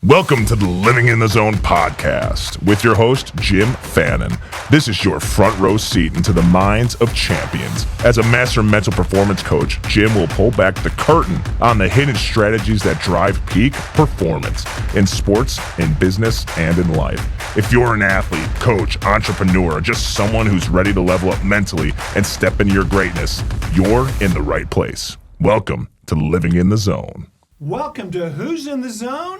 Welcome to the Living in the Zone podcast with your host, Jim Fannin. This is your front row seat into the minds of champions. As a master mental performance coach, Jim will pull back the curtain on the hidden strategies that drive peak performance in sports, in business, and in life. If you're an athlete, coach, entrepreneur, or just someone who's ready to level up mentally and step into your greatness, you're in the right place. Welcome to Living in the Zone. Welcome to Who's in the Zone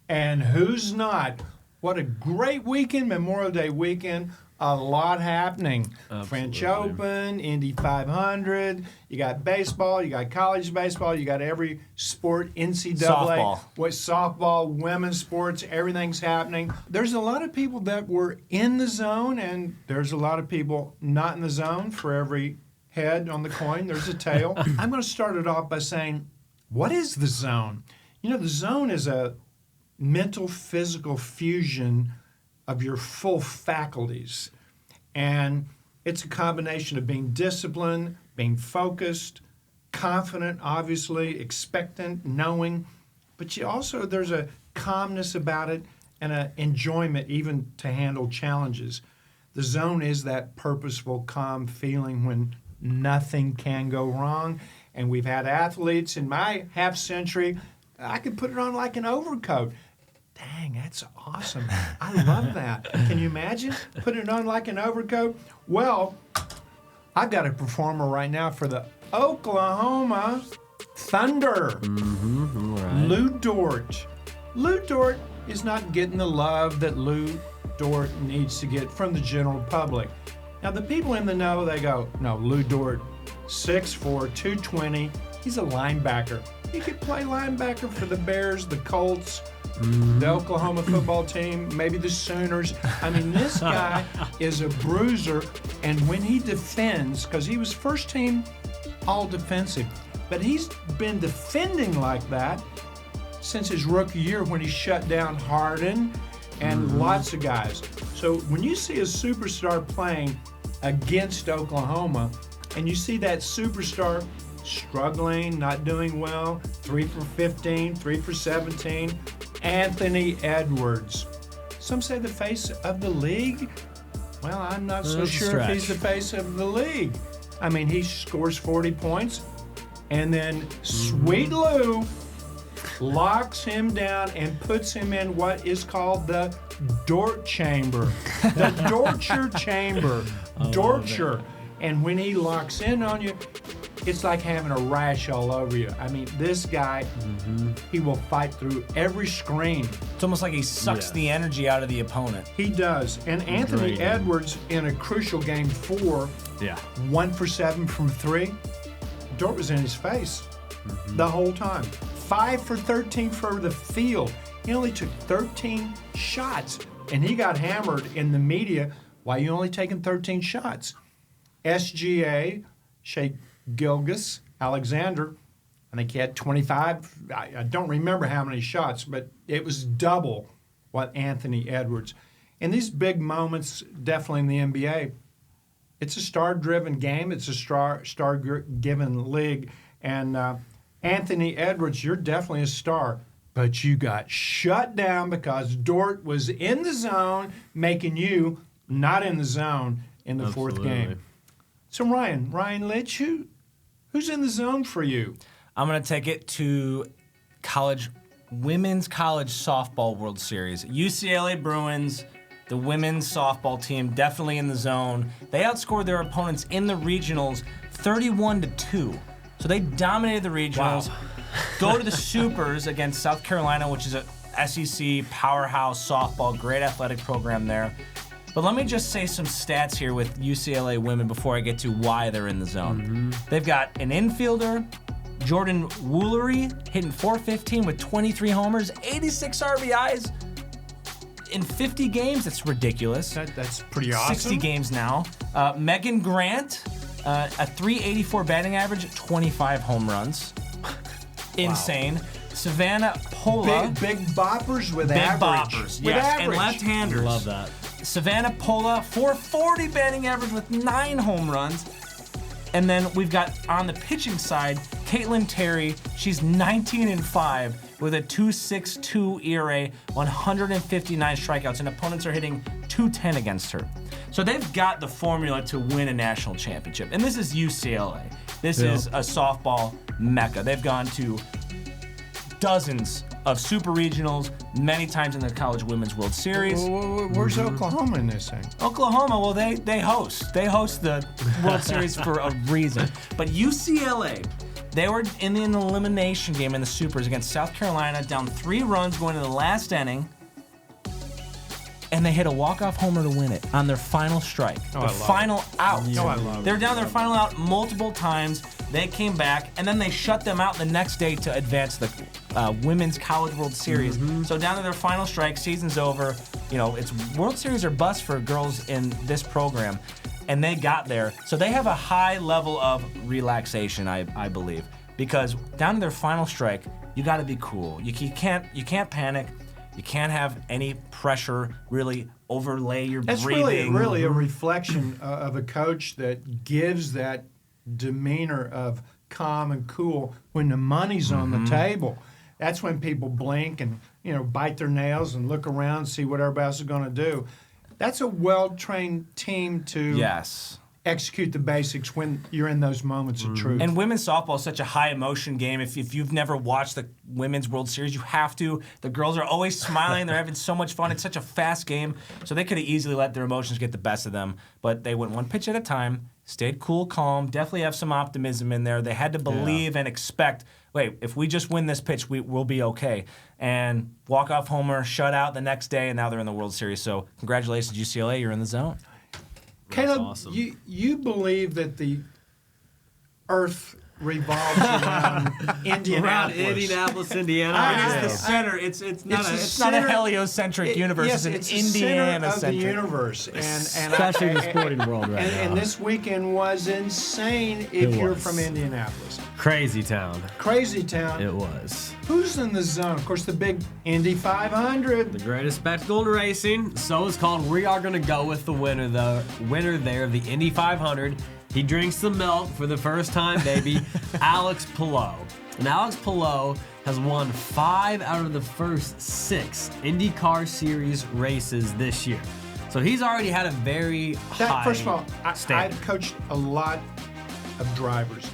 and Who's Not. What a great weekend, Memorial Day weekend. A lot happening. Absolutely. French Open, Indy 500. You got baseball. You got college baseball. You got every sport, NCAA. Softball. Softball, women's sports, everything's happening. There's a lot of people that were in the zone, and there's a lot of people not in the zone. For every head on the coin, there's a tail. I'm going to start it off by saying, what is the zone? You know, the zone is a mental, physical fusion of your full faculties. And it's a combination of being disciplined, being focused, confident, obviously, expectant, knowing. But there's a calmness about it and an enjoyment even to handle challenges. The zone is that purposeful, calm feeling when nothing can go wrong. And we've had athletes in my half century, I could put it on like an overcoat. Dang, that's awesome. I love that. Can you imagine putting it on like an overcoat? Well, I've got a performer right now for the Oklahoma Thunder. Right. Lou Dort. Lou Dort is not getting the love that Lou Dort needs to get from the general public. Now, the people in the know, they go, no, Lou Dort, 6'4", 220. He's a linebacker. He could play linebacker for the Bears, the Colts, the Oklahoma football team, maybe the Sooners. I mean, this guy is a bruiser, and when he defends, because he was first team all defensive, but he's been defending like that since his rookie year when he shut down Harden and lots of guys. So when you see a superstar playing against Oklahoma, and you see that superstar struggling, not doing well, 3 for 15, 3 for 17, Anthony Edwards. Some say the face of the league. Well, I'm not so sure if he's the face of the league. I mean, he scores 40 points, and then Sweet Lou locks him down and puts him in what is called the Dort chamber. The Dorture chamber. Dorture. And when he locks in on you, it's like having a rash all over you. I mean, this guy, he will fight through every screen. It's almost like he sucks the energy out of the opponent. He does. And Anthony Edwards, in a crucial game 4, 1 for 7 from 3, Dort was in his face the whole time. 5 for 13 for the field. He only took 13 shots, and he got hammered in the media. Why are you only taking 13 shots? SGA, Shea Gilgeous Alexander, I think he had 25. I don't remember how many shots, but it was double what Anthony Edwards. In these big moments, definitely in the NBA, it's a star-driven game. It's a star-given league. And Anthony Edwards, you're definitely a star, but you got shut down because Dort was in the zone, making you not in the zone in the fourth game. So Ryan Litch, who's in the zone for you? I'm going to take it to Women's College Softball World Series. UCLA Bruins, the women's softball team, definitely in the zone. They outscored their opponents in the regionals 31-2. So they dominated the regionals. Wow. Go to the Supers against South Carolina, which is a SEC powerhouse softball, great athletic program there. But let me just say some stats here with UCLA women before I get to why they're in the zone. They've got an infielder, Jordan Woolery, hitting .415 with 23 homers, 86 RBIs in 50 games. That's ridiculous. That's pretty awesome. 60 games now. Megan Grant, a .384 batting average, 25 home runs. Insane. Wow. Savannah Pola. Big boppers with big average. Boppers, yes, and left-handers. Love that. Savannah Pola, .440 batting average with 9 home runs. And then we've got on the pitching side, Caitlin Terry. She's 19-5 with a 2.62 ERA, 159 strikeouts, and opponents are hitting 210 against her. So they've got the formula to win a national championship. And this is UCLA. This is a softball mecca. They've gone to dozens of super regionals, many times in the College Women's World Series. Where's Oklahoma in this thing? Oklahoma, well, they host. They host the World Series for a reason. But UCLA, they were in an elimination game in the Supers against South Carolina, down 3 runs going to the last inning, and they hit a walk-off homer to win it on their final strike. Their final out. They're down their final out multiple times. They came back, and then they shut them out the next day to advance the Women's College World Series. So down to their final strike, season's over. You know, it's World Series or bust for girls in this program, and they got there. So they have a high level of relaxation, I believe, because down to their final strike, you got to be cool. You can't panic. You can't have any pressure really overlay your That's breathing. really a reflection of a coach that gives that demeanor of calm and cool when the money's on the table. That's when people blink and bite their nails and look around, see what everybody else is going to do. That's a well-trained team to execute the basics when you're in those moments of truth. And women's softball is such a high emotion game. If you've never watched the Women's World Series, you have to. The girls are always smiling. They're having so much fun. It's such a fast game. So they could have easily let their emotions get the best of them. But they went one pitch at a time, stayed cool, calm, definitely have some optimism in there. They had to believe and expect, wait, if we just win this pitch, we'll be okay. And walk-off homer, shutout the next day, and now they're in the World Series. So congratulations, UCLA. You're in the zone. Caleb, awesome. you believe that the Earth revolves around Indianapolis. Indiana. It is the center. It's not a heliocentric universe. Yes, it's it's an the center of the Indiana-centric universe, and Especially in the sporting world right now. And this weekend was insane. If you're from Indianapolis, Crazy town. crazy town. It was. Who's in the zone? Of course, the big Indy 500. The greatest spectacle in racing. So it's called. We are going to go with the winner there of the Indy 500. He drinks the milk for the first time, baby. Alex Palou. And Alex Palou has won 5 out of the first 6 IndyCar Series races this year. So he's already had a very high First of all, standard. I've coached a lot of drivers.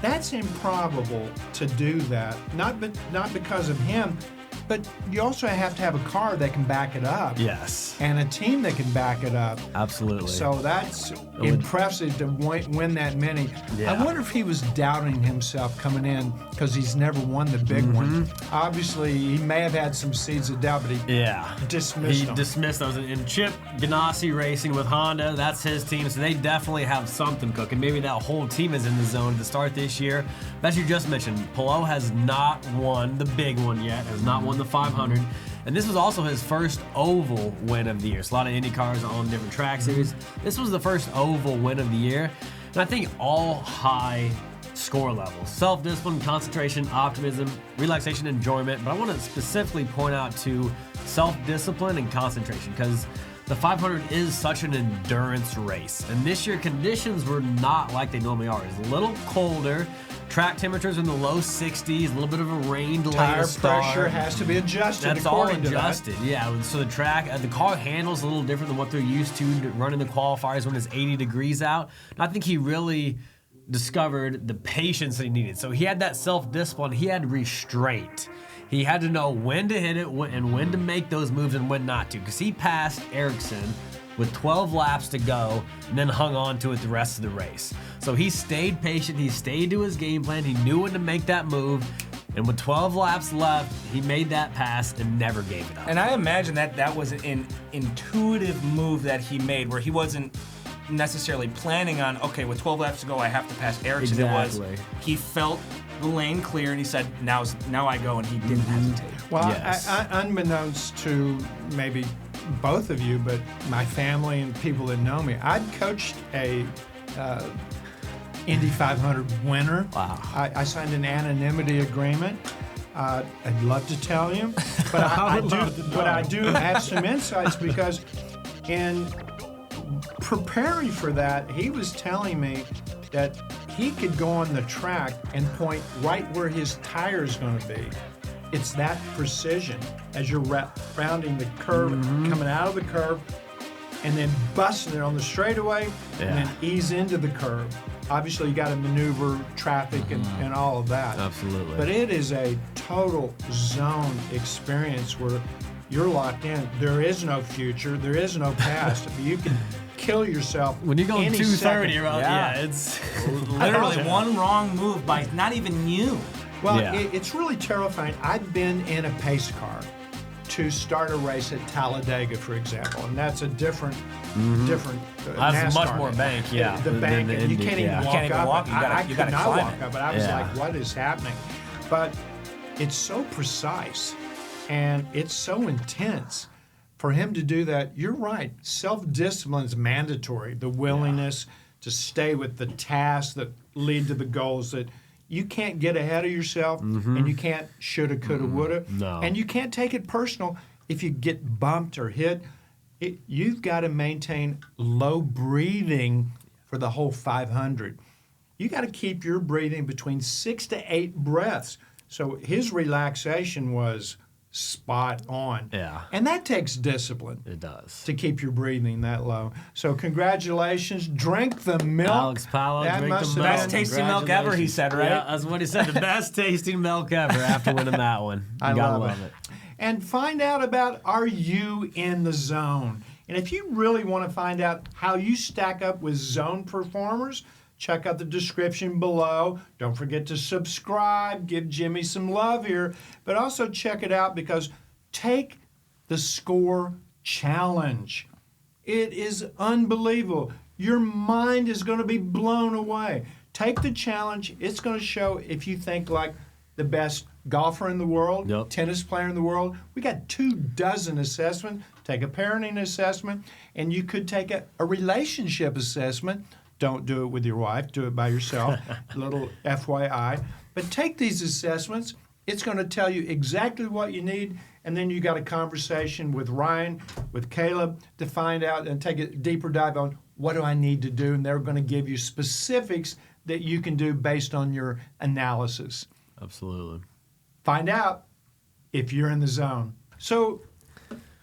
That's improbable to do that. Not because of him, but you also have to have a car that can back it up. Yes. And a team that can back it up. Absolutely. So that's impressive to win that many. Yeah. I wonder if he was doubting himself coming in because he's never won the big one. Obviously, he may have had some seeds of doubt, but he dismissed them. Dismissed those. And Chip Ganassi Racing with Honda, that's his team, so they definitely have something cooking. Maybe that whole team is in the zone to start this year. But as you just mentioned, Palou has not won the big one yet, has not won the 500. And this was also his first oval win of the year. So a lot of Indy cars on different track series. This was the first oval win of the year. And I think all high score levels. Self-discipline, concentration, optimism, relaxation, enjoyment. But I want to specifically point out to self-discipline and concentration because the 500 is such an endurance race. And this year conditions were not like they normally are. It's a little colder. Track temperatures in the low 60s, a little bit of a rain delay Tire to start. pressure has to be adjusted. That's all according to that. adjusted, yeah. So the car handles a little different than what they're used to running the qualifiers when it's 80 degrees out. And I think he really discovered the patience that he needed. So he had that self-discipline. He had restraint. He had to know when to hit it and when to make those moves and when not to. Because he passed Ericsson with 12 laps to go and then hung on to it the rest of the race. So he stayed patient. He stayed to his game plan. He knew when to make that move. And with 12 laps left, he made that pass and never gave it up. And I imagine that was an intuitive move that he made where he wasn't necessarily planning on, okay, with 12 laps to go, I have to pass Ericsson. Exactly. It was, he felt the lane clear and he said, now I go, and he didn't hesitate. Well, Yes. unbeknownst to maybe both of you, but my family and people that know me, I'd coached a Indy 500 winner. Wow. I signed an anonymity agreement. I'd love to tell you, but I do have some insights because in preparing for that, he was telling me that he could go on the track and point right where his tire is going to be. it's that precision as you're rounding the curve, coming out of the curve, and then busting it on the straightaway, and then ease into the curve. Obviously, you got to maneuver traffic and all of that. Absolutely. But it is a total zone experience where you're locked in. There is no future. There is no past. You can kill yourself When you're going any 230 second. around, it's Literally one wrong move by not even you. Well, Yeah. it's really terrifying. I've been in a pace car to start a race at Talladega, for example, and that's a different That's much NASCAR. more bank, The than bank, the and you Indy, can't even yeah. walk You can't even up. walk. You I gotta could not climb walk it. up, but I was Yeah. like, what is happening? But it's so precise, and it's so intense. For him to do that, you're right. Self-discipline is mandatory. The willingness to stay with the tasks that lead to the goals, that you can't get ahead of yourself, and you can't shoulda, coulda, woulda. No. And you can't take it personal if you get bumped or hit. You've got to maintain low breathing for the whole 500. You got to keep your breathing between 6 to 8 breaths. So his relaxation was spot on. Yeah. And that takes discipline It does. to keep your breathing that low. So congratulations. Drink the milk. Alex Palou, That drink must the have milk. Best tasting milk ever, he said, right? Yeah, that's what he said. The best tasting milk ever after winning that one. You I gotta love it. And find out about, are you in the zone? And if you really want to find out how you stack up with zone performers, check out the description below. Don't forget to subscribe. Give Jimmy some love here. But also check it out, because take the Score Challenge. It is unbelievable. Your mind is going to be blown away. Take the challenge. It's going to show if you think like the best golfer in the world, Yep. tennis player in the world. We got 24 assessments. Take a parenting assessment, and you could take a relationship assessment. Don't do it with your wife. Do it by yourself. Little FYI. But take these assessments. It's going to tell you exactly what you need, and then you got a conversation with Ryan, with Caleb, to find out and take a deeper dive on what do I need to do, and they're going to give you specifics that you can do based on your analysis. Absolutely. Find out if you're in the zone. So,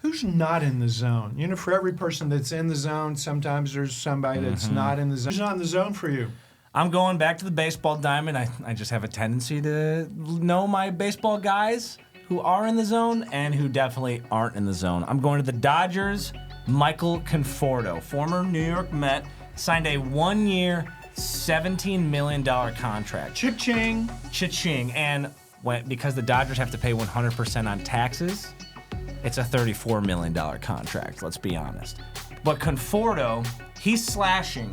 who's not in the zone? You know, for every person that's in the zone, sometimes there's somebody that's not in the zone. Who's not in the zone for you? I'm going back to the baseball diamond. I just have a tendency to know my baseball guys who are in the zone and who definitely aren't in the zone. I'm going to the Dodgers. Michael Conforto, former New York Met, signed a 1-year, $17 million contract. Cha-ching. Cha-ching. And because the Dodgers have to pay 100% on taxes, it's a $34 million contract, let's be honest. But Conforto, he's slashing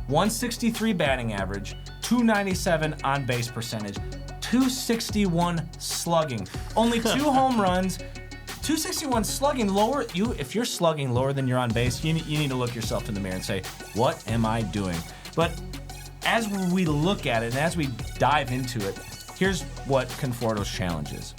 163 batting average, 297 on base percentage, 261 slugging, only 2 home runs, 261 slugging lower. If you're slugging lower than you're on base, you need to look yourself in the mirror and say, what am I doing? But as we look at it and as we dive into it, here's what Conforto's challenge is.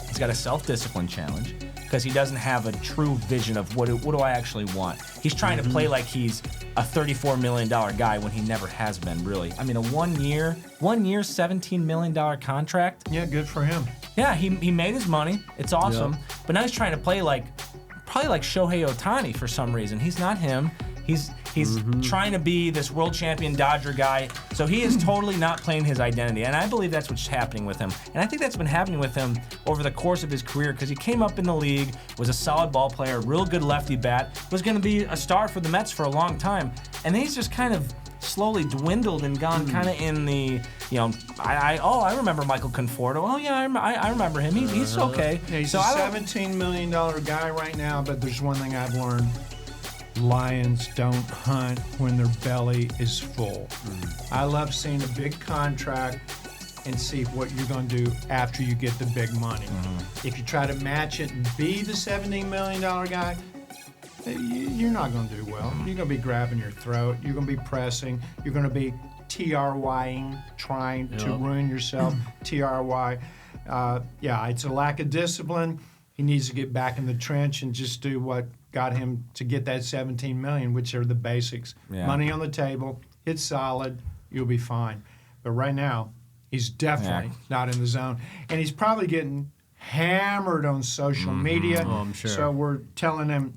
He's got a self-discipline challenge because he doesn't have a true vision of what do I actually want. He's trying to play like he's a $34 million guy when he never has been, really. I mean, a one year, $17 million contract. Yeah, good for him. Yeah, he made his money. It's awesome. Yep. But now he's trying to play probably like Shohei Ohtani for some reason. He's not him. He's trying to be this world champion Dodger guy. So he is totally not playing his identity. And I believe that's what's happening with him. And I think that's been happening with him over the course of his career because he came up in the league, was a solid ball player, real good lefty bat, was going to be a star for the Mets for a long time. And then he's just kind of slowly dwindled and gone kind of in the, I remember Michael Conforto. Oh, yeah, I remember him. He's okay. Yeah, he's so a I don't- $17 million guy right now, but there's one thing I've learned. Lions don't hunt when their belly is full. I love seeing a big contract and see what you're going to do after you get the big money. If you try to match it and be the $17 million guy, you're not going to do well. You're going to be grabbing your throat. You're going to be pressing. You're going to be TRYing, trying to ruin yourself. TRY. It's a lack of discipline. He needs to get back in the trench and just do what got him to get that $17 million, which are the basics. Yeah. Money on the table, hit solid, you'll be fine. But right now, he's definitely not in the zone. And he's probably getting hammered on social media. Oh, I'm sure. So we're telling them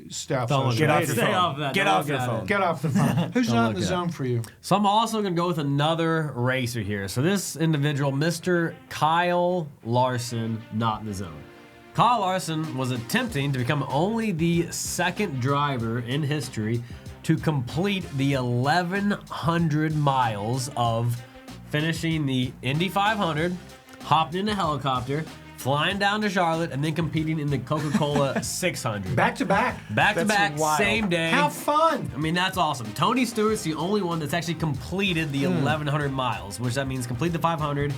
stuff. Get off your Stay phone. off that. Get Don't off look your at phone. it. Get off the phone. Who's not in the look it zone for you? So I'm also going to go with another racer here. So this individual, Mr. Kyle Larson, not in the zone. Kyle Larson was attempting to become only the second driver in history to complete the 1,100 miles of finishing the Indy 500, hopping in a helicopter, flying down to Charlotte, and then competing in the Coca-Cola 600. Back to back. Back to That's back, wild. same day. How fun. I mean, that's awesome. Tony Stewart's the only one that's actually completed the Hmm. 1,100 miles, which that means complete the 500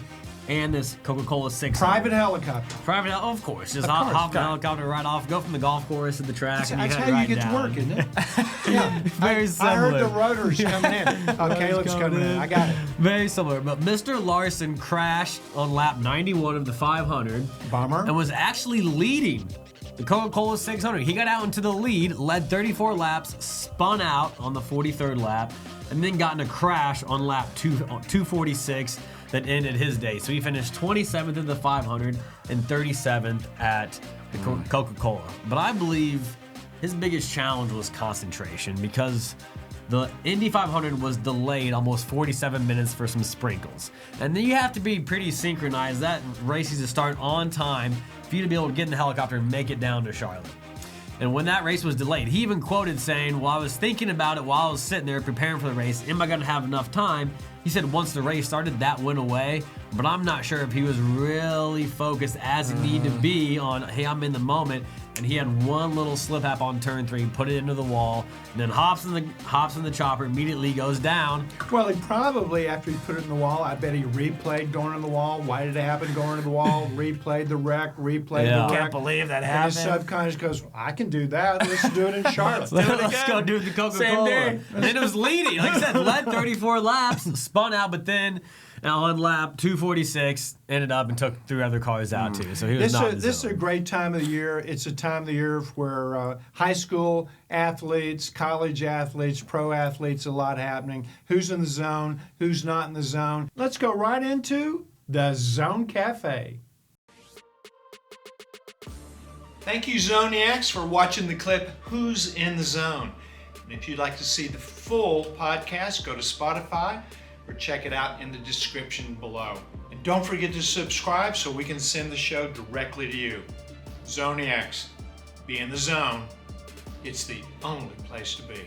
and this Coca-Cola 600. Private helicopter. Private, of course. Just Of hop course. the helicopter right off, go from the golf course to the track, and That's you how head you right get down. to work, isn't it? Yeah. Very I heard the similar. rotors coming in. Oh, Caleb's coming in. I got it. Very similar. But Mr. Larson crashed on lap 91 of the 500 Bummer. and was actually leading the Coca-Cola 600. He got out into the lead, led 34 laps, spun out on the 43rd lap, and then got in a crash on lap 246 that ended his day. So he finished 27th in the 500 and 37th at the Coca-Cola. But I believe his biggest challenge was concentration because the Indy 500 was delayed almost 47 minutes for some sprinkles. And then you have to be pretty synchronized. That race needs to start on time for you to be able to get in the helicopter and make it down to Charlotte. And when that race was delayed, he even quoted saying, well, I was thinking about it while I was sitting there preparing for the race. Am I going to have enough time? He said once the race started, that went away. But I'm not sure if he was really focused as he needed to be on, hey, I'm in the moment. And he had one little slip hop on turn 3, put it into the wall, and then hops in the chopper, immediately goes down. Well, he probably, after he put it in the wall, I bet he replayed going in the wall. Why did it happen going in the wall? Replayed the wreck, replayed Yeah. the wreck. Can't believe that And his happened. subconscious goes, I can do that. Let's do it in Charlotte. Let's go do the Coca-Cola. day. And then it was leading. Like I said, led 34 laps, spun out, but then on lap 246, ended up and took 3 other cars out too. So he was not in the This is zone. a great time of the year. It's a time of the year where high school athletes, college athletes, pro athletes, a lot happening. Who's in the zone? Who's not in the zone? Let's go right into the Zone Cafe. Thank you, Zoniacs, for watching the clip Who's in the Zone. And if you'd like to see the full podcast, go to Spotify or check it out in the description below. And don't forget to subscribe so we can send the show directly to you. Zoniacs, be in the zone. It's the only place to be.